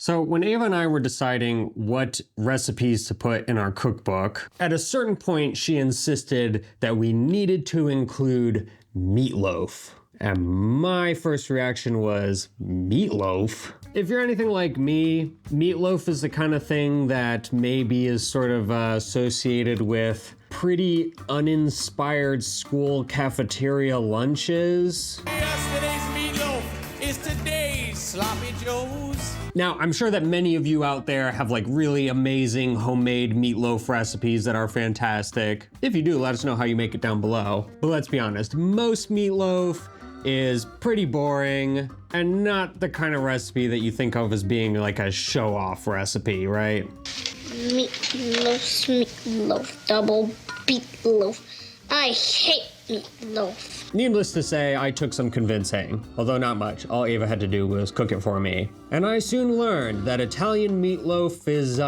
So when Ava and I were deciding what recipes to put in our cookbook, at a certain point she insisted that we needed to include meatloaf. And my first reaction was, meatloaf? If you're anything like me, meatloaf is the kind of thing that maybe is sort of associated with pretty uninspired school cafeteria lunches. Yesterday's meatloaf is today's sloppy joes. Now, I'm sure that many of you out there have like really amazing homemade meatloaf recipes that are fantastic. If you do, let us know how you make it down below. But let's be honest, most meatloaf is pretty boring and not the kind of recipe that you think of as being like a show-off recipe, right? Meatloaf, double meatloaf. I hate meatloaf. Needless to say, I took some convincing, although not much. All Ava had to do was cook it for me. And I soon learned that Italian meatloaf is,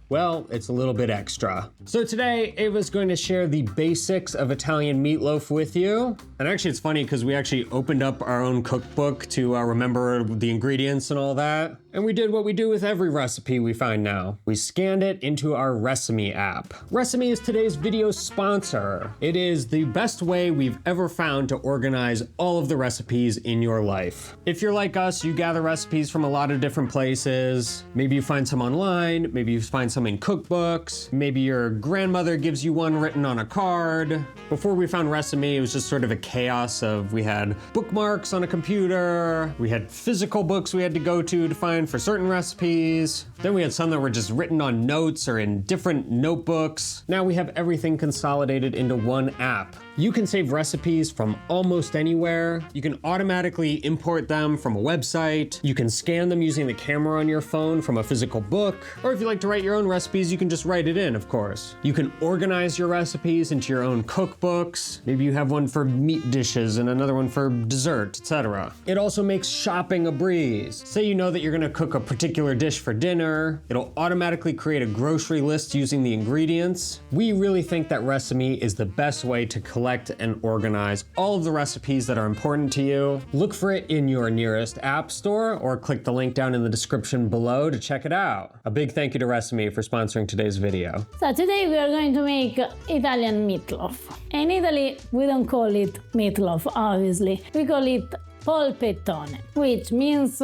well, it's a little bit extra. So today, Ava's going to share the basics of Italian meatloaf with you. And actually, it's funny because we actually opened up our own cookbook to remember the ingredients and all that. And we did what we do with every recipe we find now. We scanned it into our Resemi app. Resemi is today's video sponsor. It is the best way we've ever found to organize all of the recipes in your life. If you're like us, you gather recipes from a lot of different places. Maybe you find some online, maybe you find some in cookbooks, maybe your grandmother gives you one written on a card. Before we found Resemi, it was just sort of a chaos of, we had bookmarks on a computer, we had physical books we had to go to find for certain recipes. Then we had some that were just written on notes or in different notebooks. Now we have everything consolidated into one app. You can save recipes from almost anywhere. You can automatically import them from a website. You can scan them using the camera on your phone from a physical book. Or if you like to write your own recipes, you can just write it in, of course. You can organize your recipes into your own cookbooks. Maybe you have one for meat dishes and another one for dessert, etc. It also makes shopping a breeze. Say you know that you're gonna cook a particular dish for dinner. It'll automatically create a grocery list using the ingredients. We really think that Resemi is the best way to collect and organize all of the recipes that are important to you. Look for it in your nearest app store or click the link down in the description below to check it out. A big thank you to Resemi for sponsoring today's video. So today we are going to make Italian meatloaf. In Italy, we don't call it meatloaf, obviously. We call it polpettone, which means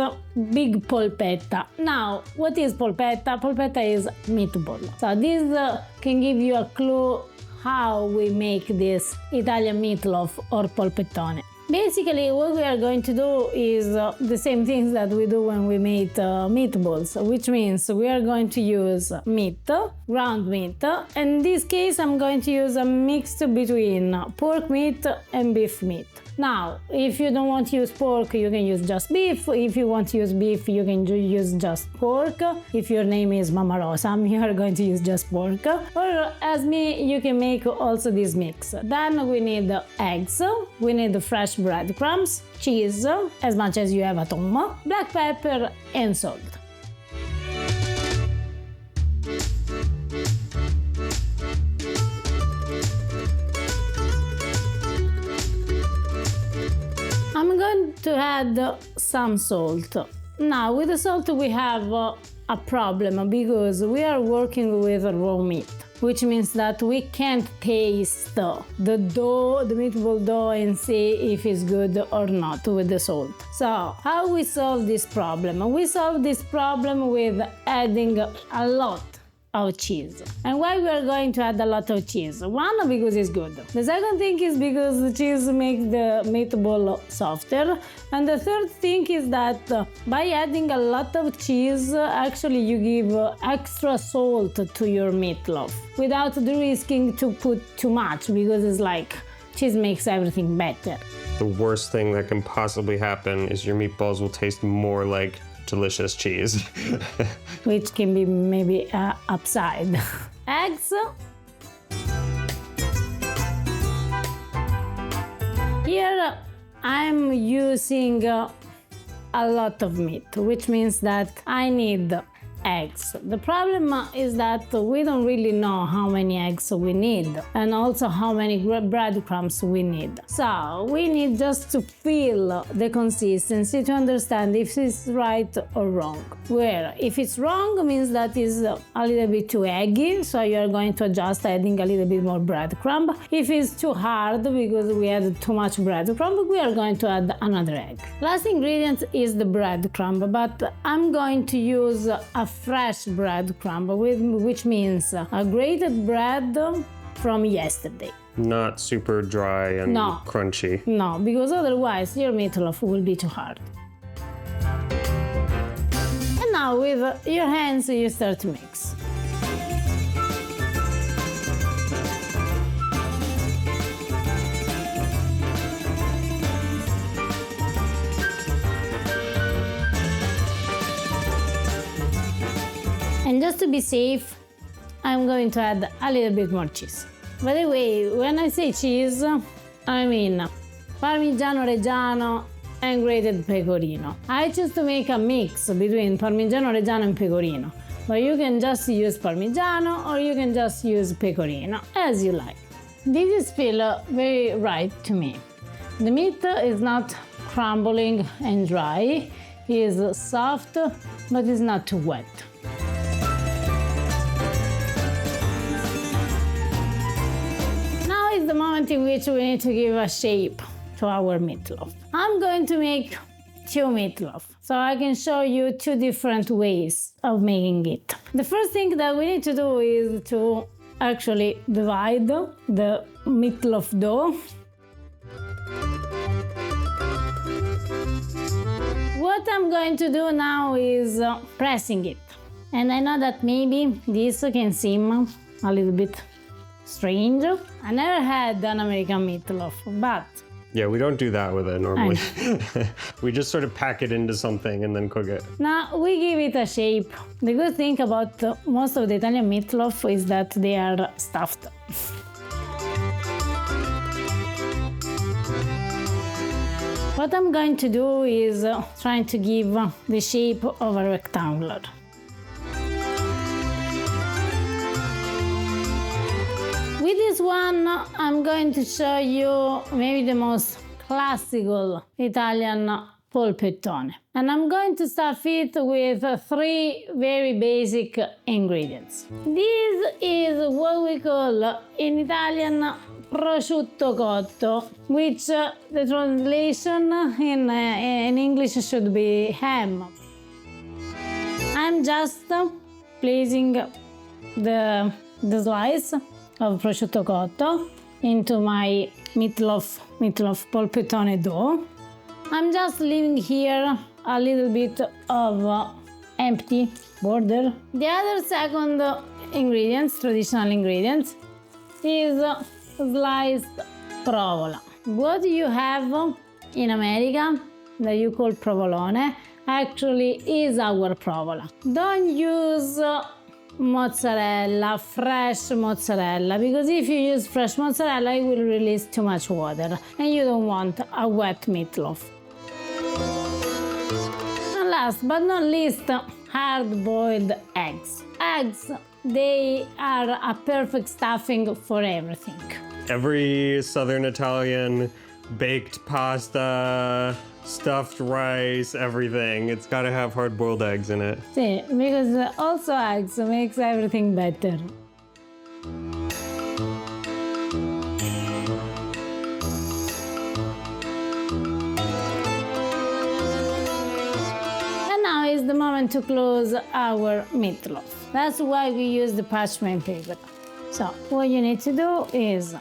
big polpetta. Now, what is polpetta? Polpetta is meatball. So this can give you a clue how we make this Italian meatloaf or polpettone. Basically, what we are going to do is the same things that we do when we make meatballs, which means we are going to use meat, ground meat. In this case, I'm going to use a mix between pork meat and beef meat. Now, if you don't want to use pork, you can use just beef. If you want to use beef, you can use just pork. If your name is Mama Rosa, you are going to use just pork. Or as me, you can make also this mix. Then we need eggs, we need fresh breadcrumbs, cheese, as much as you have at home, black pepper and salt. I'm going to add some salt. Now with the salt we have a problem because we are working with raw meat, which means that we can't taste the dough, the meatball dough, and see if it's good or not with the salt. So how we solve this problem? We solve this problem with adding a lot of cheese. And why we are going to add a lot of cheese? One, because it's good. The second thing is because the cheese makes the meatball softer. And the third thing is that by adding a lot of cheese, actually you give extra salt to your meatloaf without risking to put too much, because it's like cheese makes everything better. The worst thing that can possibly happen is your meatballs will taste more like delicious cheese. Which can be maybe upside. Eggs. Here I'm using a lot of meat, which means that I need eggs. The problem is that we don't really know how many eggs we need and also how many breadcrumbs we need. So we need just to feel the consistency to understand if it's right or wrong. Where if it's wrong means that is a little bit too eggy, so you are going to adjust adding a little bit more breadcrumb. If it's too hard because we added too much breadcrumb, we are going to add another egg. Last ingredient is the breadcrumb, but I'm going to use a fresh breadcrumb, which means a grated bread from yesterday. Not super dry and crunchy. No, because otherwise your meatloaf will be too hard. And now with your hands you start to mix. And just to be safe, I'm going to add a little bit more cheese. By the way, when I say cheese, I mean Parmigiano Reggiano and grated pecorino. I choose to make a mix between Parmigiano Reggiano and pecorino, but you can just use Parmigiano or you can just use pecorino, as you like. This feels very right to me. The meat is not crumbling and dry, it is soft, but it's not too wet. Now is the moment in which we need to give a shape to our meatloaf. I'm going to make 2 meatloaf, so I can show you 2 different ways of making it. The first thing that we need to do is to actually divide the meatloaf dough. What I'm going to do now is pressing it. And I know that maybe this can seem a little bit strange. I never had an American meatloaf, but Yeah, we don't do that with it normally. We just sort of pack it into something and then cook it. now we give it a shape. The good thing about most of the Italian meatloaf is that they are stuffed. What I'm going to do is trying to give the shape of a rectangle. With this one, I'm going to show you maybe the most classical Italian polpettone. And I'm going to stuff it with 3 very basic ingredients. This is what we call in Italian prosciutto cotto, which the translation in English should be ham. I'm just placing the slice of prosciutto cotto into my meatloaf polpettone dough. I'm just leaving here a little bit of empty border. The other second traditional ingredients, is sliced provola. What you have in America that you call provolone actually is our provola. Don't use mozzarella, fresh mozzarella, because if you use fresh mozzarella it will release too much water and you don't want a wet meatloaf. And last but not least, hard-boiled eggs. Eggs, they are a perfect stuffing for everything. Every Southern Italian baked pasta, stuffed rice, everything. It's got to have hard-boiled eggs in it. See, because also eggs makes everything better. And now is the moment to close our meatloaf. That's why we use the parchment paper. So what you need to do is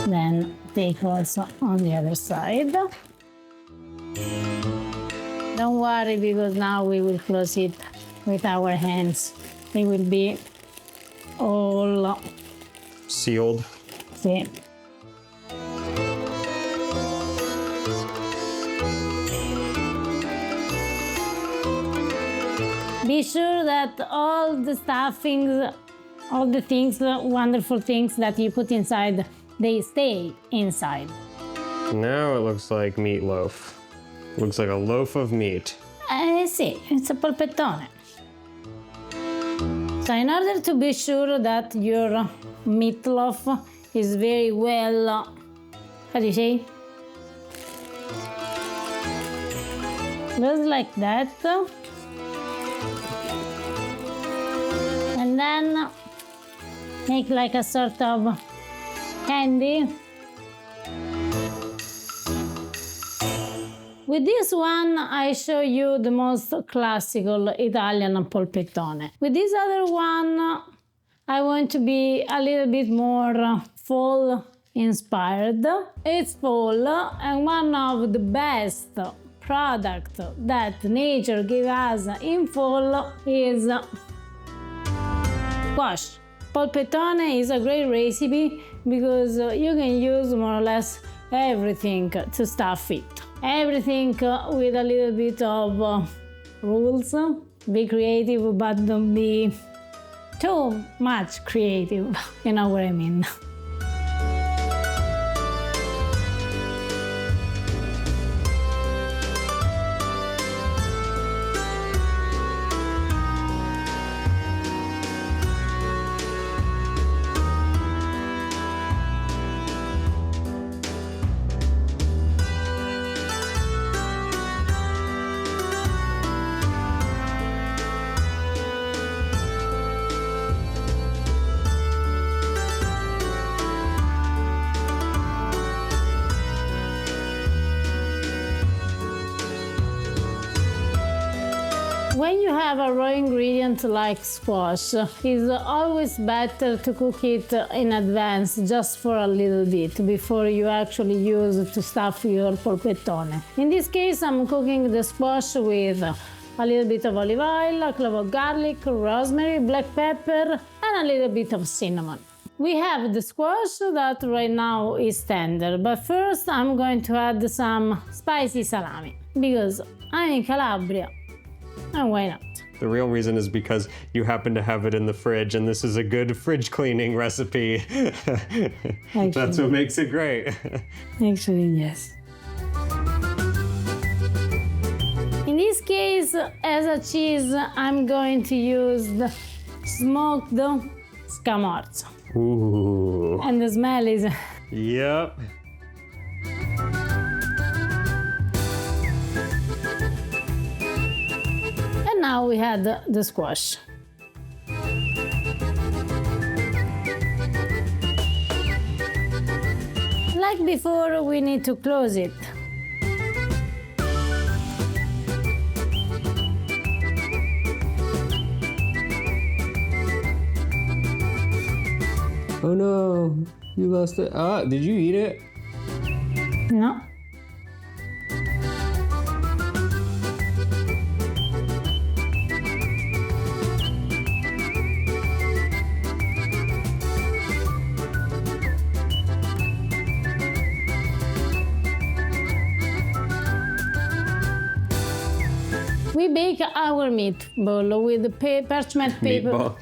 then take also on the other side. Don't worry, because now we will close it with our hands. It will be all Sealed. see. Be sure that all the stuffings, all the things, wonderful things that you put inside, they stay inside. Now it looks like meatloaf. Looks like a loaf of meat. Sì, it's a polpettone. So in order to be sure that your meatloaf is very well, how do you say? Just like that. And then make like a sort of candy. With this one, I show you the most classical Italian polpettone. With this other one, I want to be a little bit more fall inspired. It's fall, and one of the best products that nature gave us in fall is squash. Polpettone is a great recipe because you can use more or less everything to stuff it. Everything with a little bit of rules. Be creative, but don't be too much creative. You know what I mean. When you have a raw ingredient like squash, it's always better to cook it in advance just for a little bit before you actually use it to stuff your polpettone. In this case, I'm cooking the squash with a little bit of olive oil, a clove of garlic, rosemary, black pepper, and a little bit of cinnamon. We have the squash that right now is tender, but first I'm going to add some spicy salami because I'm in Calabria. And why not? The real reason is because you happen to have it in the fridge, and this is a good fridge cleaning recipe. That's what makes it great. Actually, yes. In this case, as a cheese, I'm going to use the smoked scamorza. Ooh. And the smell is... Yep. And now we had the squash. Like before, we need to close it. Oh no, you lost it. Ah, did you eat it? No. We bake our meatball with the parchment paper. Meatball.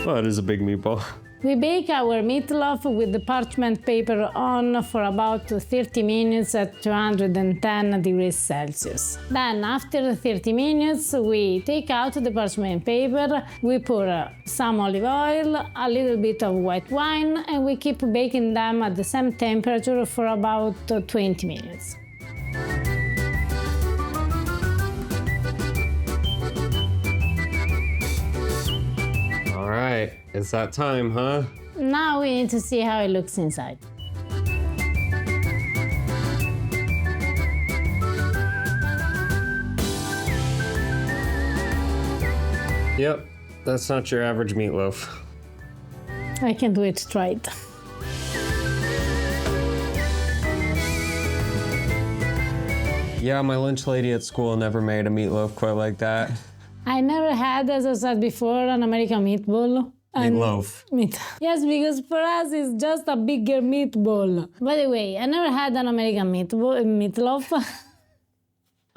Well, it is a big meatball. We bake our meatloaf with the parchment paper on for about 30 minutes at 210 degrees Celsius. Then, after 30 minutes, we take out the parchment paper, we pour some olive oil, a little bit of white wine, and we keep baking them at the same temperature for about 20 minutes. All right, it's that time, huh? Now we need to see how it looks inside. Yep, that's not your average meatloaf. I can't wait to try it. Yeah, my lunch lady at school never made a meatloaf quite like that. I never had, as I said before, an American meatball. Meatloaf. Yes, because for us it's just a bigger meatball. By the way, I never had an American meatloaf,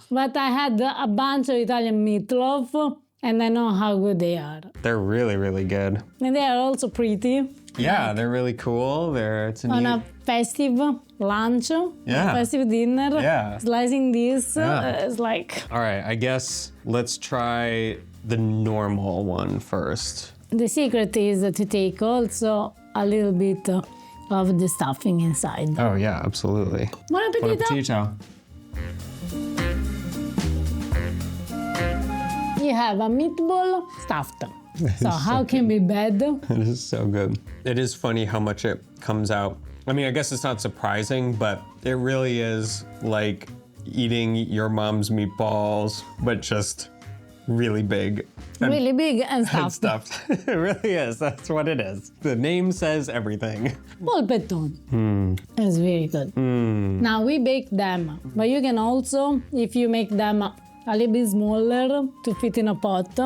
but I had a bunch of Italian meatloaf, and I know how good they are. They're really, really good. And they are also pretty. Yeah, they're really cool. It's a On neat... a festive lunch, Yeah. festive dinner, Yeah. slicing this Yeah. is like... All right, I guess let's try the normal one first. The secret is to take also a little bit of the stuffing inside. Oh yeah, absolutely. Buon Buon appetito! appetito. You have a meatball stuffed. So how can be bad? It is so good. It is funny how much it comes out. I mean, I guess it's not surprising, but it really is like eating your mom's meatballs, but just really big. Really big and And stuffed. stuffed. It really is. That's what it is. The name says everything. Polpettone. It's very good. Now we bake them, but you can also, if you make them a little bit smaller to fit in a pot,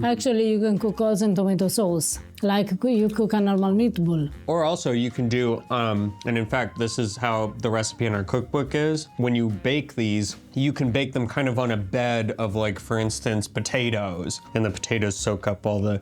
actually you can cook also in tomato sauce, like you cook a normal meatball. Or also you can do, and in fact, this is how the recipe in our cookbook is. When you bake these, you can bake them kind of on a bed of, like, for instance, potatoes. And the potatoes soak up all the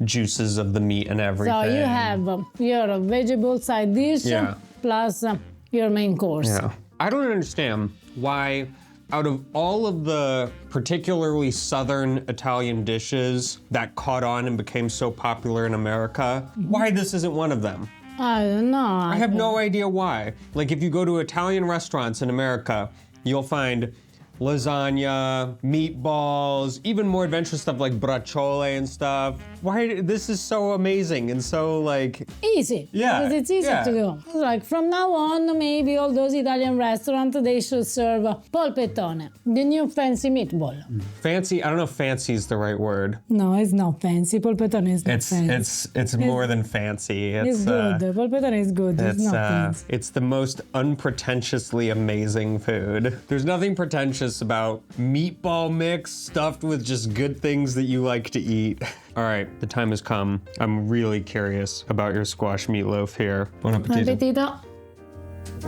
juices of the meat and everything. So you have your vegetable side dish Yeah. plus your main course. Yeah. I don't understand why, out of all of the particularly southern Italian dishes that caught on and became so popular in America, why this isn't one of them. I don't know. I have no idea why. Like, if you go to Italian restaurants in America, you'll find lasagna, meatballs, even more adventurous stuff like braciole and stuff. Why, this is so amazing and so, like... Easy. Yeah, Because it's easy yeah. to do. Like from now on, maybe all those Italian restaurants, they should serve polpettone, the new fancy meatball. Fancy, I don't know if fancy is the right word. No, it's not fancy. Polpettone is not fancy. It's more than fancy. It's good. Polpettone is good. It's not fancy. It's the most unpretentiously amazing food. There's nothing pretentious about meatball mix stuffed with just good things that you like to eat. All right, the time has come. I'm really curious about your squash meatloaf here. Buon Buon appetito. appetito.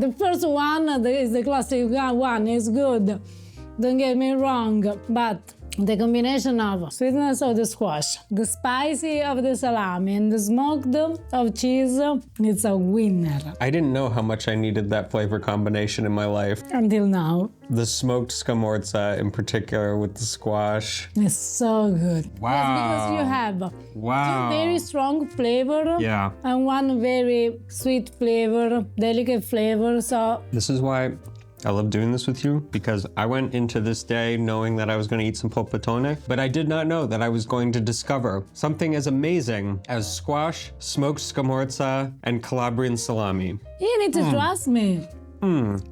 The first one is the classic one. It's good. Don't get me wrong, but the combination of sweetness of the squash, the spicy of the salami, and the smoked of cheese, it's a winner. I didn't know how much I needed that flavor combination in my life. Until now, The smoked scamorza in particular with the squash. it's so good. Wow. Yes, because you have Wow. two very strong flavor Yeah. and one very sweet flavor, delicate flavor. So This is why I love doing this with you, because I went into this day knowing that I was going to eat some polpettone, but I did not know that I was going to discover something as amazing as squash, smoked scamorza, and Calabrian salami. you need to trust me.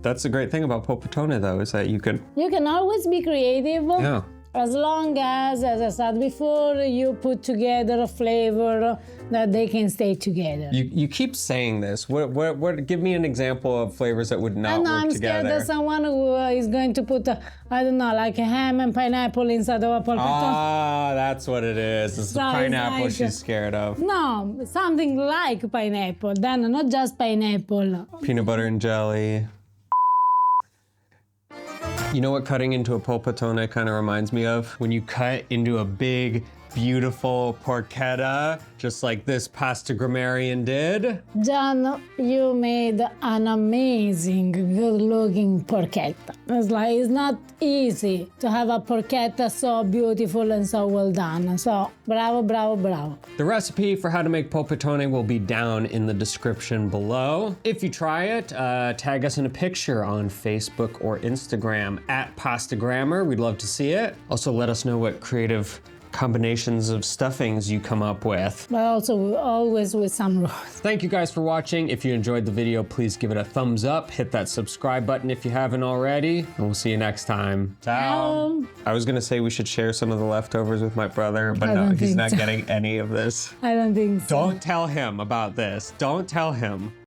That's the great thing about polpettone, though, is that you could, You can always be creative. yeah. As long as I said before, you put together a flavor that they can stay together. You keep saying this. What? Give me an example of flavors that would not And work I'm scared together. that someone who is going to put, I don't know, like a ham and pineapple inside of a polpettone. Ah, that's what it is. It's the So it's pineapple like- she's scared of. No, something like pineapple, then not just pineapple. Peanut butter and jelly. You know what cutting into a polpettone kind of reminds me of? When you cut into a big, beautiful porchetta, just like this pasta grammarian did. John, you made an amazing, good-looking porchetta. It's not easy to have a porchetta so beautiful and so well done. So, bravo, bravo, bravo. The recipe for how to make polpettone will be down in the description below. If you try it, tag us in a picture on Facebook or Instagram at Pasta Grammar. We'd love to see it. Also, let us know what creative combinations of stuffings you come up with. But also always with some rose. Thank you guys for watching. If you enjoyed the video, please give it a thumbs up. Hit that subscribe button if you haven't already. And we'll see you next time. Ciao. I was gonna say we should share some of the leftovers with my brother, but I no, don't he's think not so. getting any of this. I don't think so. Don't tell him about this. Don't tell him.